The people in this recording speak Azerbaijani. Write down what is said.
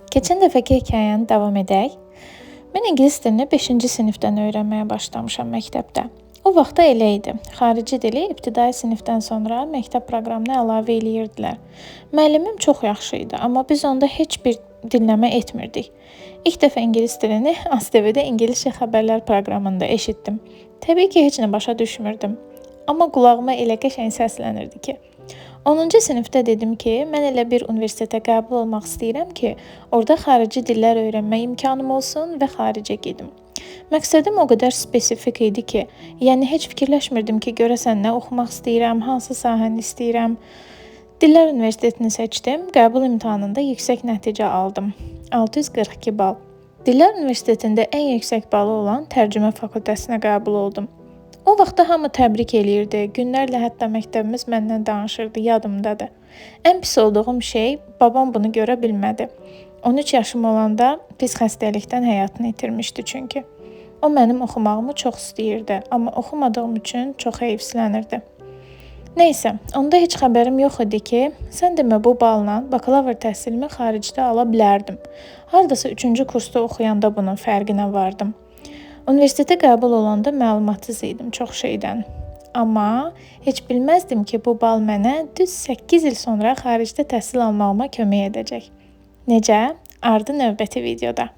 Keçən dəfəki hekayəni davam edək. Mən ingilis dilini 5-ci sinifdən öyrənməyə başlamışam məktəbdə. O vaxtda elə idi. Xarici dili ibtidai sinifdən sonra məktəb proqramına əlavə eləyirdilər. Müəllimim çox yaxşı idi, amma biz onda heç bir dinləmə etmirdik. İlk dəfə ingilis dilini ASTV-də İngiliscə xəbərlər proqramında eşitdim. Təbii ki, heç nə başa düşmürdüm. Amma qulağıma elə qəşəng səslənirdi ki, 10-cu sinifdə dedim ki, mən elə bir universitetə qəbul olmaq istəyirəm ki, orada xarici dillər öyrənmə imkanım olsun və xaricə gedim. Məqsədim o qədər spesifik idi ki, yəni heç fikirləşmirdim ki, görəsən nə oxumaq istəyirəm, hansı sahəni istəyirəm. Dillər Universitetini seçdim, qəbul imtahanında yüksək nəticə aldım. 642 bal. Dillər Universitetində ən yüksək balı olan tərcümə fakültəsinə qəbul oldum. O vaxtda hamı təbrik eləyirdi, günlərlə hətta məktəbimiz məndən danışırdı, yadımdadır. Ən pis olduğum şey, babam bunu görə bilmədi. 13 yaşım olanda pis xəstəlikdən həyatını itirmişdi çünki. O mənim oxumağımı çox istəyirdi, amma oxumadığım üçün çox heyfsilənirdi. Nəysə, onda heç xəbərim yox idi ki, sən demə bu balla bakalavr təhsilimi xaricdə ala bilərdim. Hardasa 3-cü kursda oxuyanda bunun fərqinə vardım. Universitetə qəbul olanda məlumatsız idim çox şeydən. Amma heç bilməzdim ki, bu bal mənə düz 8 il sonra xaricdə təhsil almağıma kömək edəcək. Necə? Ardı növbəti videoda.